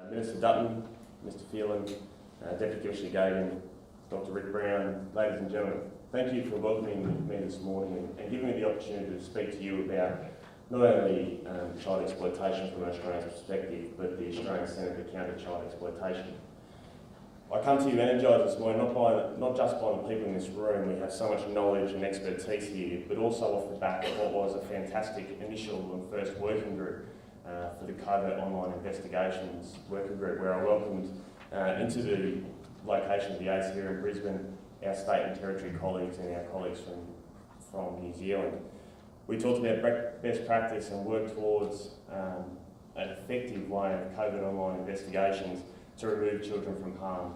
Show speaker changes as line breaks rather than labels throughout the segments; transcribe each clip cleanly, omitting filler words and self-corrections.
Minister Dutton, Mr Phelan, Deputy Commissioner Gagan, Dr Rick Brown, ladies and gentlemen, thank you for welcoming me this morning and giving me the opportunity to speak to you about not only child exploitation from an Australian perspective, but the Australian Centre for Counter Child Exploitation. I come to you energised this morning not just by the people in this room. We have so much knowledge and expertise here, but also off the back of what was a fantastic initial and first working group for the Covert Online Investigations working group, where I welcomed into the location of the ACCCE here in Brisbane our state and territory colleagues and our colleagues from New Zealand. We talked about best practice and worked towards an effective way of Covert Online investigations to remove children from harm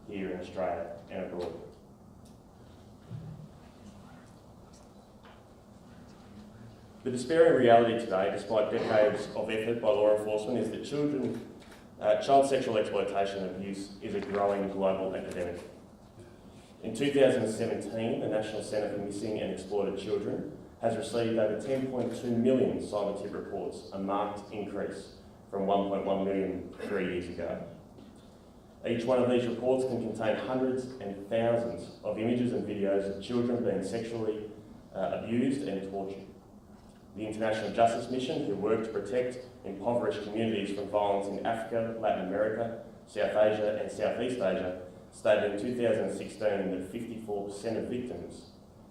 here in Australia and abroad. The despairing reality today, despite decades of effort by law enforcement, is that child sexual exploitation and abuse is a growing global epidemic. In 2017, the National Centre for Missing and Exploited Children has received over 10.2 million cyber tip reports, a marked increase from 1.1 million 3 years ago. Each one of these reports can contain hundreds and thousands of images and videos of children being sexually abused and tortured. The International Justice Mission, who work to protect impoverished communities from violence in Africa, Latin America, South Asia and Southeast Asia, stated in 2016 that 54% of victims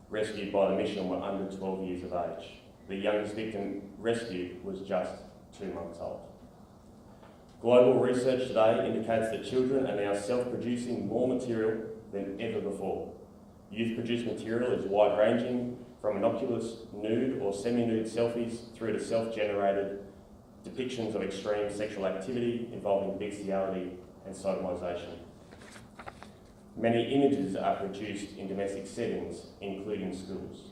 rescued by the mission were under 12 years of age. The youngest victim rescued was just 2 months old. Global research today indicates that children are now self-producing more material than ever before. Youth-produced material is wide-ranging, from innocuous nude or semi-nude selfies through to self-generated depictions of extreme sexual activity involving bestiality and sodomisation. Many images are produced in domestic settings, including schools.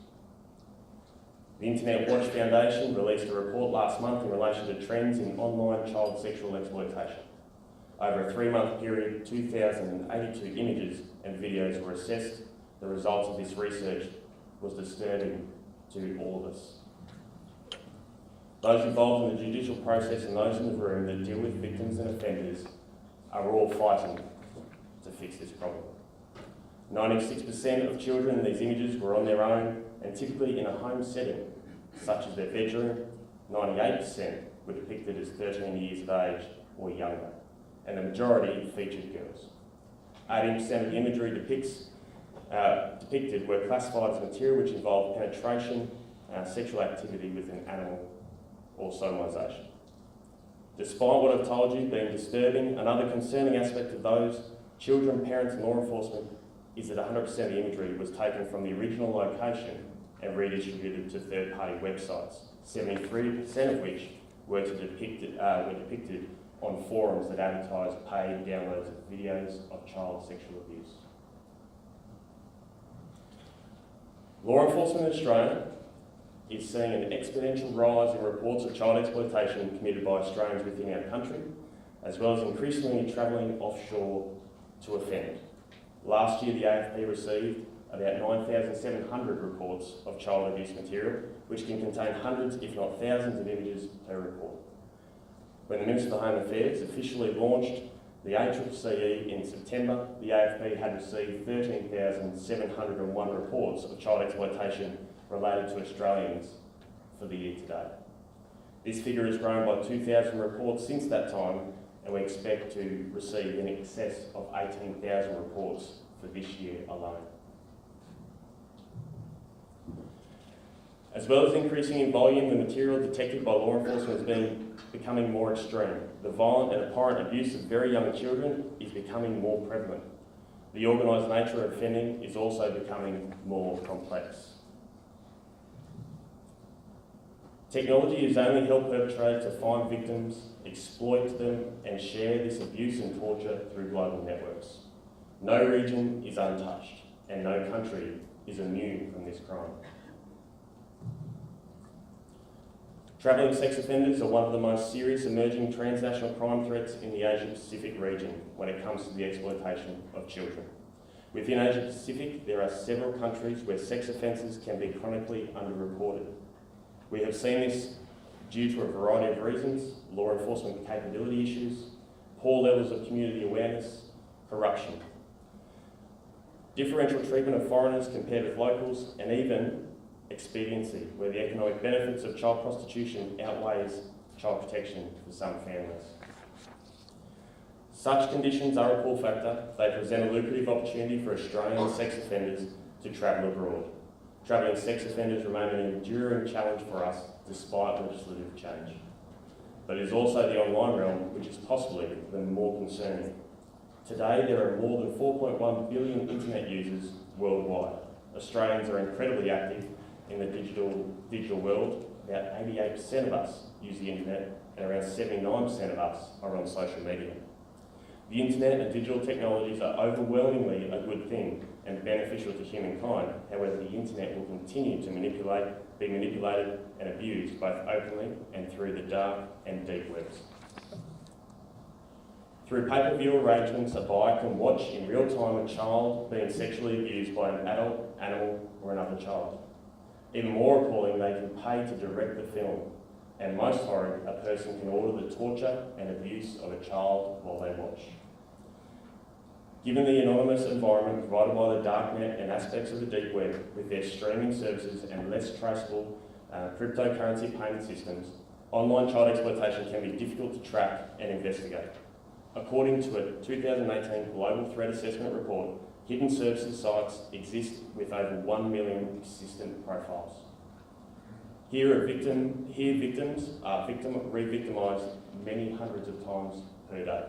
The Internet Watch Foundation released a report last month in relation to trends in online child sexual exploitation. Over a 3-month period, 2,082 images and videos were assessed. The results of this research was disturbing to all of us. Those involved in the judicial process and those in the room that deal with victims and offenders are all fighting to fix this problem. 96% of children in these images were on their own and typically in a home setting, such as their bedroom. 98% were depicted as 13 years of age or younger, and the majority featured girls. 18% of the imagery depicted were classified as material which involved penetration, sexual activity with an animal, or sodomisation. Despite what I've told you being disturbing, another concerning aspect of those children, parents and law enforcement is that 100% of the imagery was taken from the original location and redistributed to third-party websites, 73% of which were depicted on forums that advertised paid downloads of videos of child sexual abuse. Law enforcement in Australia is seeing an exponential rise in reports of child exploitation committed by Australians within our country, as well as increasingly travelling offshore to offend. Last year, the AFP received about 9,700 reports of child abuse material, which can contain hundreds, if not thousands, of images per report. When the Minister for Home Affairs officially launched the ACCCE in September, the AFP had received 13,701 reports of child exploitation related to Australians for the year to date. This figure has grown by 2,000 reports since that time, and we expect to receive in excess of 18,000 reports for this year alone. As well as increasing in volume, the material detected by law enforcement is becoming more extreme. The violent and abhorrent abuse of very young children is becoming more prevalent. The organised nature of offending is also becoming more complex. Technology has only helped perpetrators to find victims, exploit them and share this abuse and torture through global networks. No region is untouched and no country is immune from this crime. Travelling sex offenders are one of the most serious emerging transnational crime threats in the Asia-Pacific region when it comes to the exploitation of children. Within Asia-Pacific, there are several countries where sex offences can be chronically underreported. We have seen this due to a variety of reasons: law enforcement capability issues, poor levels of community awareness, corruption, differential treatment of foreigners compared with locals, and even expediency, where the economic benefits of child prostitution outweighs child protection for some families. Such conditions are a pull factor. They present a lucrative opportunity for Australian sex offenders to travel abroad. Travelling sex offenders remain an enduring challenge for us despite legislative change. But it is also the online realm which is possibly the more concerning. Today there are more than 4.1 billion internet users worldwide. Australians are incredibly active in the digital world. About 88% of us use the internet and around 79% of us are on social media. The internet and digital technologies are overwhelmingly a good thing and beneficial to humankind. However, the internet will continue to be manipulated and abused both openly and through the dark and deep webs. Through pay-per-view arrangements, a buyer can watch in real time a child being sexually abused by an adult, animal or another child. Even more appalling, they can pay to direct the film. And most horrid, a person can order the torture and abuse of a child while they watch. Given the anonymous environment provided by the darknet and aspects of the deep web with their streaming services and less traceable cryptocurrency payment systems, online child exploitation can be difficult to track and investigate. According to a 2018 Global Threat Assessment report, hidden services sites exist with over 1 million persistent profiles. Here victims are re-victimised many hundreds of times per day.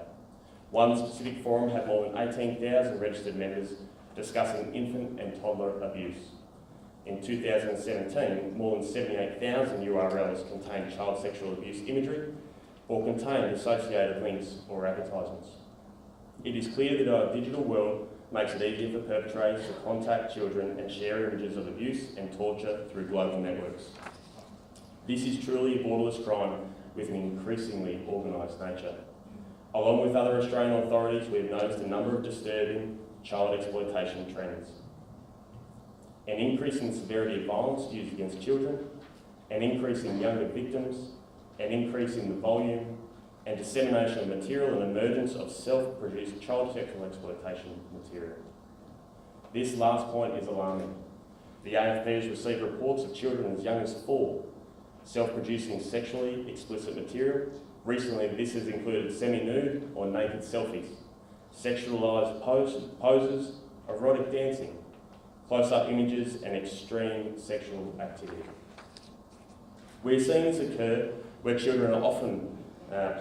One specific forum had more than 18,000 registered members discussing infant and toddler abuse. In 2017, more than 78,000 URLs contained child sexual abuse imagery or contained associated links or advertisements. It is clear that our digital world makes it easier for perpetrators to contact children and share images of abuse and torture through global networks. This is truly a borderless crime with an increasingly organised nature. Along with other Australian authorities, we have noticed a number of disturbing child exploitation trends. An increase in the severity of violence used against children, an increase in younger victims, an increase in the volume and dissemination of material and emergence of self-produced child sexual exploitation material. This last point is alarming. The AFP has received reports of children as young as 4 self-producing sexually explicit material. Recently, this has included semi-nude or naked selfies, sexualised poses, erotic dancing, close-up images and extreme sexual activity. We're seeing this occur where children are often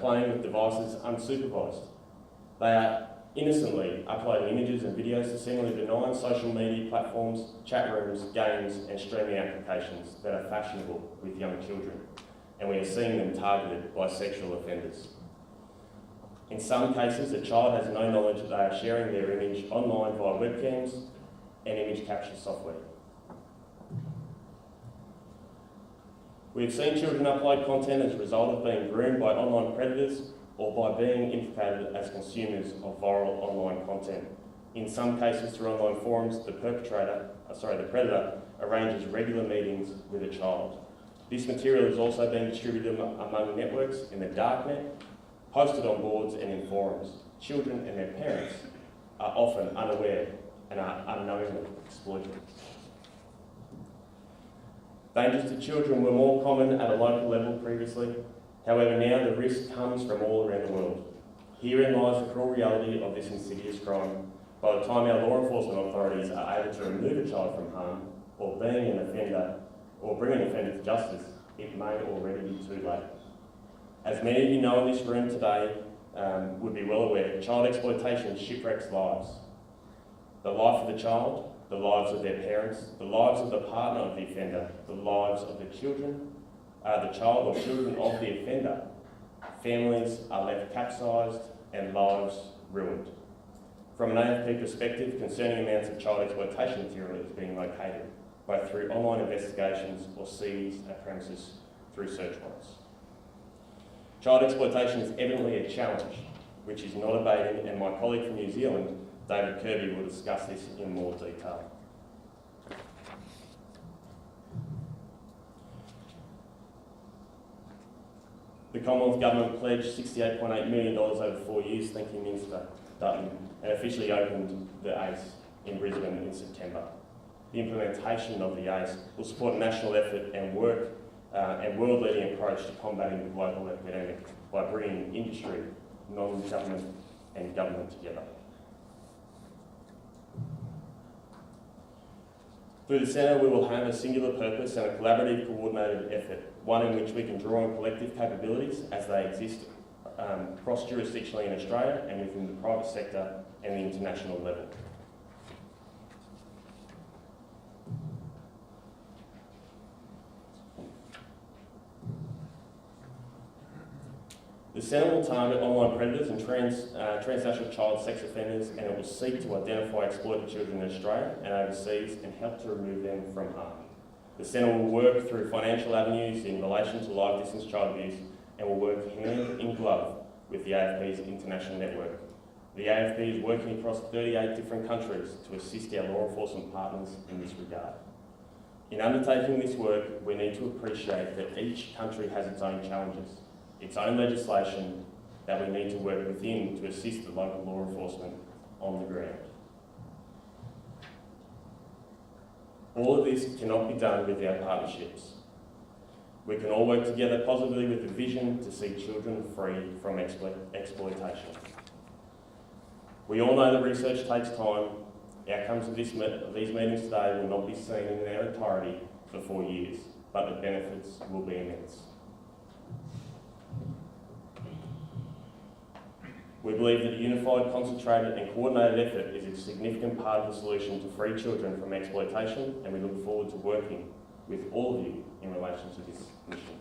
playing with devices unsupervised. They are innocently uploading images and videos to seemingly benign social media platforms, chat rooms, games and streaming applications that are fashionable with young children, and we are seeing them targeted by sexual offenders. In some cases, the child has no knowledge that they are sharing their image online via webcams and image capture software. We have seen children upload content as a result of being groomed by online predators or by being implicated as consumers of viral online content. In some cases, through online forums, the predator arranges regular meetings with a child. This material is also being distributed among networks in the darknet, posted on boards and in forums. Children and their parents are often unaware and are unknowingly exploited. Dangers to children were more common at a local level previously. However, now the risk comes from all around the world. Herein lies the cruel reality of this insidious crime. By the time our law enforcement authorities are able to remove a child from harm or bring an offender to justice, it may already be too late. As many of you know in this room today would be well aware, child exploitation shipwrecks lives. The life of the child, the lives of their parents, the lives of the partner of the offender, the lives of the children, the child or children of the offender. Families are left capsized and lives ruined. From an AFP perspective, concerning amounts of child exploitation material is being located, both through online investigations or seized at premises through search warrants. Child exploitation is evidently a challenge which is not abating, and my colleague from New Zealand, David Kirby, will discuss this in more detail. The The Commonwealth Government pledged $68.8 million over 4 years, thank you Minister Dutton, and officially opened the ACE in Brisbane in September. The implementation of the ACE will support a national effort and world-leading approach to combating the global epidemic by bringing industry, non-government and government together. Through the Centre, we will have a singular purpose and a collaborative, coordinated effort, one in which we can draw on collective capabilities as they exist cross-jurisdictionally in Australia and within the private sector and the international level. The Centre will target online predators and transnational child sex offenders, and it will seek to identify exploited children in Australia and overseas and help to remove them from harm. The Centre will work through financial avenues in relation to life distance child abuse and will work hand in glove with the AFP's international network. The AFP is working across 38 different countries to assist our law enforcement partners in this regard. In undertaking this work, we need to appreciate that each country has its own challenges, its own legislation that we need to work within to assist the local law enforcement on the ground. All of this cannot be done without partnerships. We can all work together positively with the vision to see children free from exploitation. We all know that research takes time. Outcomes of these meetings today will not be seen in their entirety for 4 years, but the benefits will be immense. We believe that a unified, concentrated and coordinated effort is a significant part of the solution to free children from exploitation, and we look forward to working with all of you in relation to this mission.